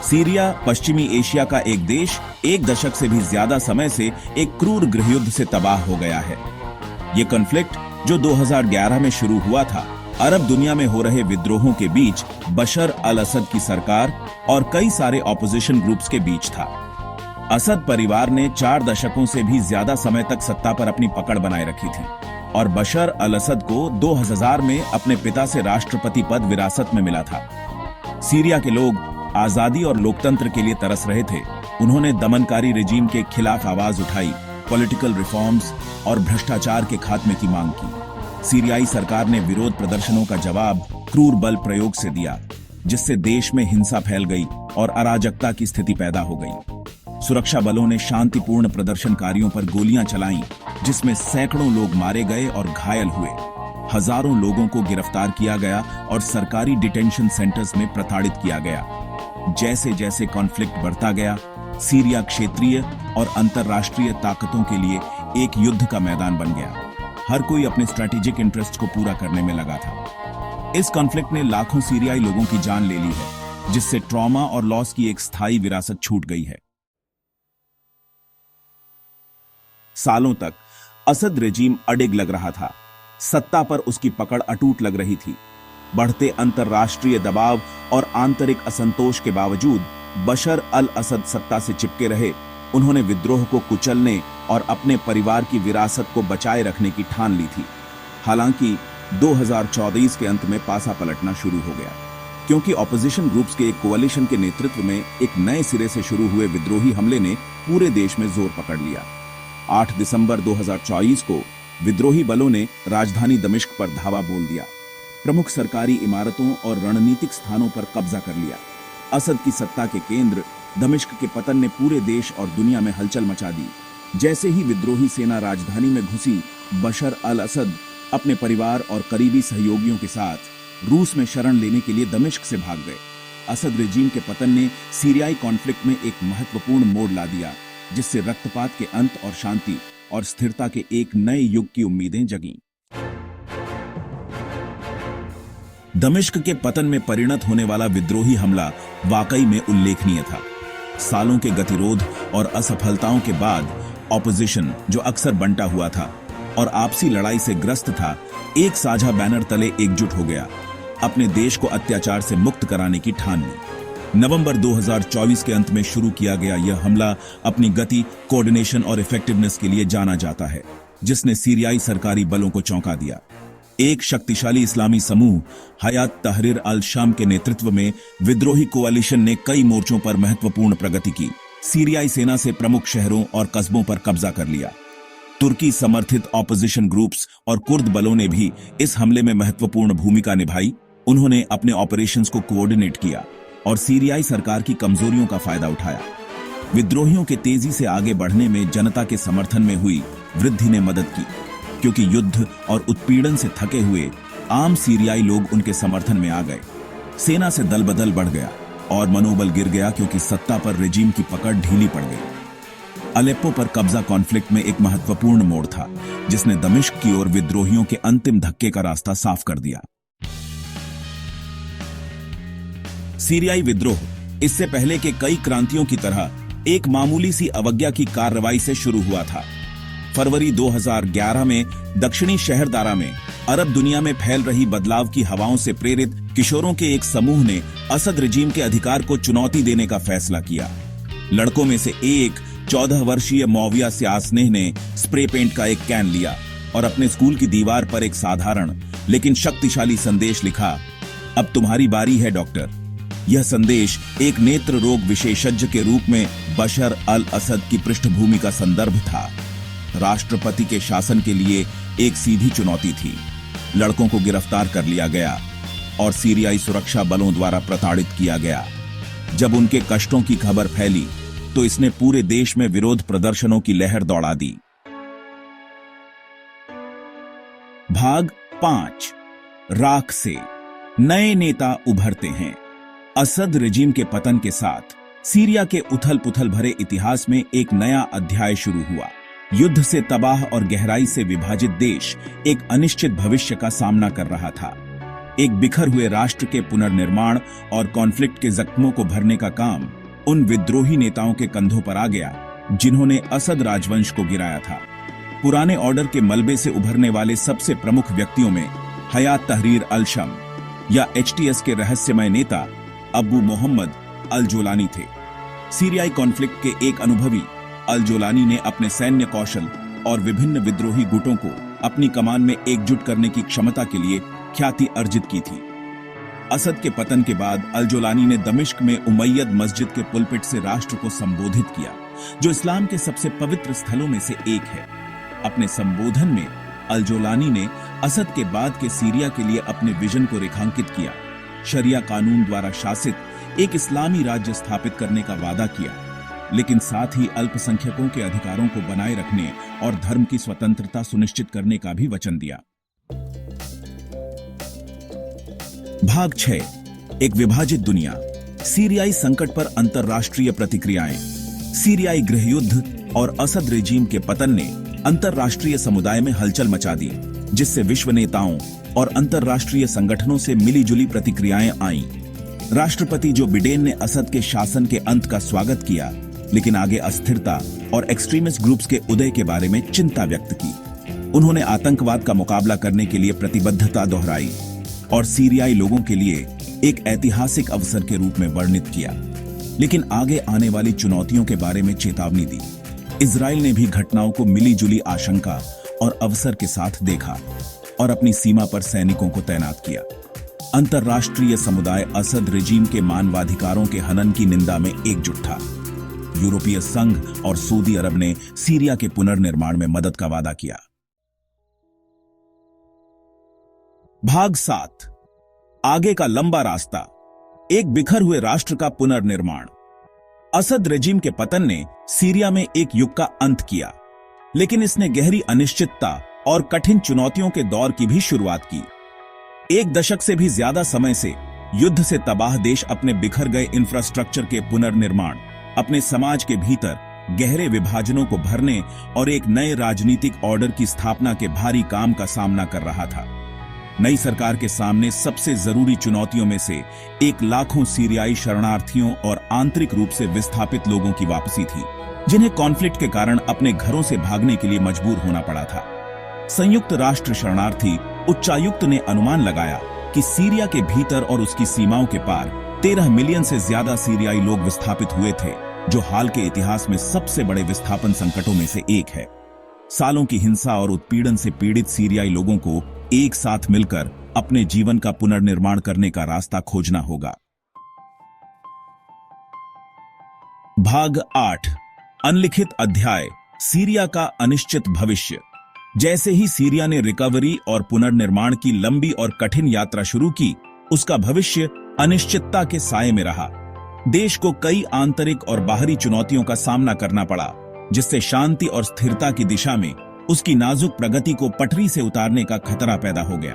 Syria पश्चिमी Asia का एक देश एक दशक से भी ज्यादा समय से एक क्रूर गृहयुद्ध से तबाह हो गया है। ये कॉन्फ्लिक्ट जो 2011 में शुरू हुआ था, अरब दुनिया में हो रहे विद्रोहों के बीच बशर अल असद की सरकार और कई सारे ऑपोजिशन ग्रुप्स के बीच था। असद परिवार ने 4 दशकों से भी ज्यादा समय तक सत्ता पर अपनी पकड़ बनाए रखी थी और बशर अल असद को 2000 में अपने पिता से राष्ट्रपति पद विरासत में मिला था। सीरिया के लोग आजादी और लोकतंत्र के लिए तरस रहे थे। उन्होंने दमनकारी रेजिम के खिलाफ आवाज उठाई, पॉलिटिकल रिफॉर्म्स और भ्रष्टाचार के खात्मे की मांग की। सीरियाई सरकार ने विरोध प्रदर्शनों का जवाब क्रूर बल प्रयोग से दिया, जिससे देश में हिंसा फैल गई और अराजकता की स्थिति पैदा हो गई। सुरक्षा बलों ने शांतिपूर्ण प्रदर्शनकारियों पर गोलियां चलाईं, जिसमें सैकड़ों लोग मारे गए और घायल हुए। हजारों लोगों को गिरफ्तार किया गया और सरकारी डिटेंशन सेंटर्स में प्रताड़ित किया गया। जैसे जैसे कॉन्फ्लिक्ट बढ़ता गया, सीरिया क्षेत्रीय और अंतर्राष्ट्रीय ताकतों के लिए एक युद्ध का मैदान बन गया। हर कोई अपने स्ट्रैटेजिक इंटरेस्ट को पूरा करने में लगा था। इस कॉन्फ्लिक्ट ने लाखों सीरियाई लोगों की जान ले ली है, जिससे ट्रॉमा और लॉस की एक स्थायी विरासत छूट गई है। सालों तक असद रेजिम अडिग लग रहा था। सत्ता पर उसकी पकड़ अटूट लग रही थी। बढ़ते अंतर्राष्ट्रीय दबाव और आंतरिक असंतोष के बावजूद बशर अल असद सत्ता से चिपके रहे। उन्होंने विद्रोह को कुचलने और अपने परिवार की विरासत को बचाए रखने की ठान ली थी। हालांकि 2024 के अंत में पासा पलटना शुरू हो गया, क्योंकि ऑपोजिशन ग्रुप्स के एक कोalition के नेतृत्व में एक नए सिरे से शुरू हुए विद्रोही हमले ने पूरे देश में जोर पकड़ लिया। 8 दिसंबर 2024 को विद्रोही बलों ने राजधानी दमिश्क पर धावा बोल दिया। प्रमुख सरकारी इमारतों और रणनीतिक स्थानों पर कब्जा कर लिया। असद की सत्ता के केंद्र दमिश्क के पतन ने पूरे देश और दुनिया में हलचल मचा दी। जैसे ही विद्रोही सेना राजधानी में घुसी, बशर अल असद अपने परिवार और करीबी सहयोगियों के साथ रूस में शरण लेने के लिए दमिश्क से भाग गए। असद रेजिम के पतन ने सीरियाई कॉन्फ्लिक्ट में एक महत्वपूर्ण मोड़ ला दिया, जिससे रक्तपात के अंत और शांति और स्थिरता के एक नए युग की उम्मीदें जगीं। दमिश्क के पतन में परिणत होने वाला विद्रोही हमला वाकई में उल्लेखनीय था। सालों के गतिरोध और असफलताओं के बाद ऑपोजिशन, जो अक्सर बंटा हुआ था और आपसी लड़ाई से ग्रस्त था, एक साझा बैनर तले एकजुट हो गया। अपने देश को अत्याचार से मुक्त कराने की ठान ली। नवंबर 2024 के अंत में शुरू किया गया यह हमला अपनी गति, कोऑर्डिनेशन और इफेक्टिवनेस के लिए जाना जाता है, जिसने सीरियाई सरकारी बलों को चौंका दिया। एक शक्तिशाली इस्लामी समूह हयात तहरीर अल शाम के नेतृत्व में विद्रोही कोalition ने कई मोर्चों पर महत्वपूर्ण प्रगति की। सीरियाई सेना से प्रमुख शहरों और कस्बों पर कब्जा कर लिया। तुर्की समर्थित ऑपोजिशन ग्रुप्स और कुर्द बलों ने भी इस हमले में महत्वपूर्ण भूमिका निभाई। उन्होंने अपने ऑपरेशंस को कोऑर्डिनेट किया और सीरियाई सरकार की कमजोरियों का फायदा उठाया। विद्रोहियों के तेजी से आगे बढ़ने में जनता के समर्थन में हुई वृद्धि ने मदद की, क्योंकि युद्ध और उत्पीड़न से थके हुए आम सीरियाई लोग उनके समर्थन में आ गए। सेना से दल बदल बढ़ गया और मनोबल गिर गया, क्योंकि सत्ता पर रेजिम की पकड़ ढीली पड़ गई। अलेप्पो पर कब्जा कॉन्फ्लिक्ट में एक महत्वपूर्ण मोड़ था, जिसने दमिश्क की ओर विद्रोहियों के अंतिम धक्के का रास्ता साफ कर दिया। सीरियाई विद्रोह इससे पहले के कई क्रांतियों की तरह एक मामूली सी अवज्ञा की कार्रवाई से शुरू हुआ था। फरवरी 2011 में दक्षिणी शहर दारा में अरब दुनिया में फैल रही बदलाव की हवाओं से प्रेरित किशोरों के एक समूह ने असद रेजिम के अधिकार को चुनौती देने का फैसला किया। लड़कों में से एक 14 वर्षीय मौविया सियासनेह ने स्प्रे पेंट का एक कैन लिया और अपने स्कूल की दीवार पर एक साधारण लेकिन शक्तिशाली संदेश लिखा, अब तुम्हारी बारी है डॉक्टर। यह संदेश एक नेत्र रोग विशेषज्ञ के रूप में बशर अल असद की पृष्ठभूमि का संदर्भ था। राष्ट्रपति के शासन के लिए एक सीधी चुनौती थी। लड़कों को गिरफ्तार कर लिया गया और सीरियाई सुरक्षा बलों द्वारा प्रताड़ित किया गया। जब उनके कष्टों की खबर फैली तो इसने पूरे देश में विरोध प्रदर्शनों की लहर दौड़ा दी। भाग 5, राख से नए नेता उभरते हैं। असद रेजिम के पतन के साथ सीरिया के उथल पुथल भरे इतिहास में एक नया अध्याय शुरू हुआ। युद्ध से तबाह और गहराई से विभाजित देश एक अनिश्चित भविष्य का सामना कर रहा था। एक बिखर हुए राष्ट्र के पुनर्निर्माण और कॉन्फ्लिक्ट के जख्मों को भरने का काम उन विद्रोही नेताओं के कंधों पर आ गया जिन्होंने असद राजवंश को गिराया था। पुराने ऑर्डर के मलबे से उभरने वाले सबसे प्रमुख व्यक्तियों में हयात तहरीर अल-शम या एचटीएस के रहस्यमय नेता अबू मोहम्मद अल-जोलानी थे। सीरियाई कॉन्फ्लिक्ट के एक अनुभवी अल-जोलानी ने अपने सैन्य कौशल और विभिन्न विद्रोही गुटों को अपनी कमान में एकजुट करने की क्षमता के लिए ख्याति अर्जित की थी। असद के पतन के बाद अल-जोलानी ने दमिश्क में उमैयद मस्जिद के पुलपिट से राष्ट्र को संबोधित किया, जो इस्लाम के सबसे पवित्र स्थलों में से एक है। अपने संबोधन में अल-जोलानी ने असद के बाद के सीरिया के लिए अपने विजन को रेखांकित किया। शरिया कानून द्वारा शासित एक इस्लामी राज्य स्थापित करने का वादा किया, लेकिन साथ ही अल्पसंख्यकों के अधिकारों को बनाए रखने और धर्म की स्वतंत्रता सुनिश्चित करने का भी वचन दिया। भाग 6, एक विभाजित दुनिया। सीरियाई संकट पर अंतरराष्ट्रीय प्रतिक्रियाएं। सीरियाई गृहयुद्ध और असद रेजीम के पतन ने अंतरराष्ट्रीय समुदाय में हलचल मचा दी, जिससे विश्व नेताओं और अंतरराष्ट्रीय संगठनों से मिलीजुली प्रतिक्रियाएं आईं। राष्ट्रपति जो बिडेन ने असद के शासन के अंत का स्वागत किया, लेकिन आगे अस्थिरता और एक्सट्रीमिस्ट ग्रुप्स के उदय के बारे में चिंता व्यक्त की। उन्होंने आतंकवाद का मुकाबला करने के लिए प्रतिबद्धता दोहराई और सीरियाई लोगों के लिए एक ऐतिहासिक अवसर के रूप में वर्णित किया, लेकिन आगे आने वाली चुनौतियों के बारे में चेतावनी दी। इजराइल ने भी घटनाओं को मिलीजुली आशंका और अवसर के साथ देखा और अपनी सीमा पर सैनिकों को तैनात किया। अंतरराष्ट्रीय समुदाय असद रेजीम के मानवाधिकारों के हनन की निंदा में एकजुट था। यूरोपीय संघ और सऊदी अरब ने सीरिया के पुनर्निर्माण में मदद का वादा किया। भाग 7, आगे का लंबा रास्ता। एक बिखर हुए राष्ट्र का पुनर्निर्माण। असद रेजिम के पतन ने सीरिया में एक युग का अंत किया, लेकिन इसने गहरी अनिश्चितता और कठिन चुनौतियों के दौर की भी शुरुआत की। एक दशक से भी ज्यादा समय से युद्ध से तबाह देश अपने बिखर गए इंफ्रास्ट्रक्चर के पुनर्निर्माण, अपने समाज के भीतर गहरे विभाजनों को भरने और एक नए राजनीतिक ऑर्डर की स्थापना के भारी काम का सामना कर रहा था। नई सरकार के सामने सबसे जरूरी चुनौतियों में से एक लाखों सीरियाई शरणार्थियों और आंतरिक रूप से विस्थापित लोगों की वापसी थी, जिन्हें कॉन्फ्लिक्ट के कारण अपने घरों से भागने के लिए मजबूर होना पड़ा था। संयुक्त राष्ट्र शरणार्थी उच्चायुक्त ने अनुमान लगाया कि सीरिया के भीतर और उसकी सीमाओं के पार 13 मिलियन से ज्यादा सीरियाई लोग विस्थापित हुए थे, जो हाल के इतिहास में सबसे बड़े विस्थापन संकटों में से एक है। सालों की हिंसा और उत्पीड़न से पीड़ित सीरियाई लोगों को एक साथ मिलकर अपने जीवन का पुनर्निर्माण करने का रास्ता खोजना होगा। भाग 8, अनलिखित अध्याय। सीरिया का अनिश्चित भविष्य। जैसे ही सीरिया ने रिकवरी और पुनर्निर्माण की लंबी और कठिन यात्रा शुरू की, उसका भविष्य अनिश्चितता के साए में रहा। देश को कई आंतरिक और बाहरी चुनौतियों का सामना करना पड़ा, जिससे शांति और स्थिरता की दिशा में उसकी नाजुक प्रगति को पटरी से उतारने का खतरा पैदा हो गया।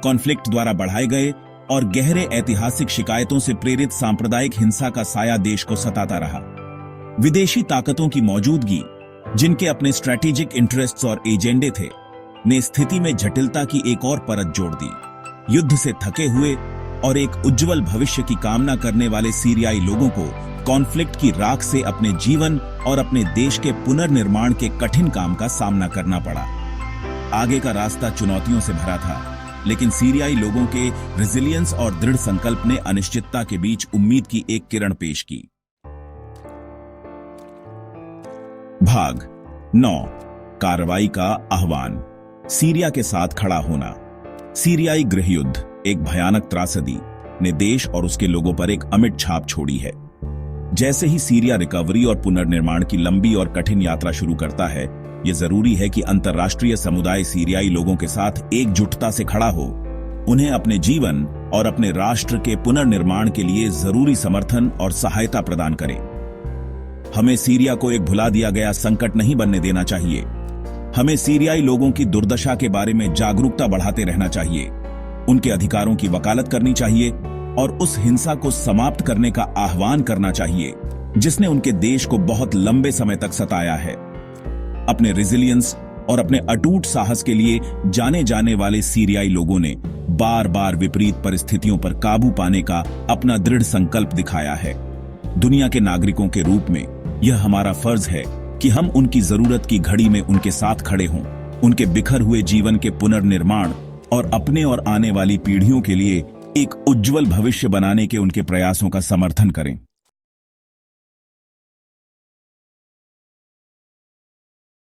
कॉन्फ्लिक्ट द्वारा बढ़ाए गए और गहरे ऐतिहासिक शिकायतों से प्रेरित सांप्रदायिक हिंसा का साया देश को सताता रहा। विदेशी ताकतों की मौजूदगी, जिनके अपने स्ट्रैटेजिक इंटरेस्ट्स और एजेंडे थे, ने स्थिति में जटिलता की एक और परत जोड़ दी। युद्ध से थके हुए और एक उज्जवल भविष्य की कामना करने वाले सीरियाई लोगों को कॉन्फ्लिक्ट की राख से अपने जीवन और अपने देश के पुनर्निर्माण के कठिन काम का सामना करना पड़ा। आगे का रास्ता चुनौतियों से भरा था, लेकिन सीरियाई लोगों के रेजिलियंस और दृढ़ संकल्प ने अनिश्चितता के बीच उम्मीद की एक किरण पेश की। भाग 9, कार्रवाई का आह्वान। सीरिया के साथ खड़ा होना। सीरियाई गृहयुद्ध, एक भयानक त्रासदी, ने देश और उसके लोगों पर एक अमिट छाप छोड़ी है। जैसे ही सीरिया रिकवरी और पुनर्निर्माण की लंबी और कठिन यात्रा शुरू करता है, यह जरूरी है कि अंतर्राष्ट्रीय समुदाय सीरियाई लोगों के साथ एकजुटता से खड़ा हो, उन्हें अपने जीवन और अपने राष्ट्र के पुनर्निर्माण के लिए जरूरी समर्थन और सहायता प्रदान करे। हमें सीरिया को एक भुला दिया गया संकट नहीं बनने देना चाहिए। हमें सीरियाई लोगों की दुर्दशा के बारे में जागरूकता बढ़ाते रहना चाहिए, उनके अधिकारों की वकालत करनी चाहिए और उस हिंसा को समाप्त करने का आह्वान करना चाहिए जिसने उनके देश को बहुत लंबे समय तक सताया है। अपने रेजिलियंस और अपने अटूट साहस के लिए जाने जाने वाले सीरियाई लोगों ने बार बार विपरीत परिस्थितियों पर काबू पाने का अपना दृढ़ संकल्प दिखाया है। दुनिया के नागरिकों के रूप में यह हमारा फर्ज है कि हम उनकी जरूरत की घड़ी में उनके साथ खड़े हों, उनके बिखर हुए जीवन के पुनर्निर्माण और अपने और आने वाली पीढ़ियों के लिए एक उज्जवल भविष्य बनाने के उनके प्रयासों का समर्थन करें।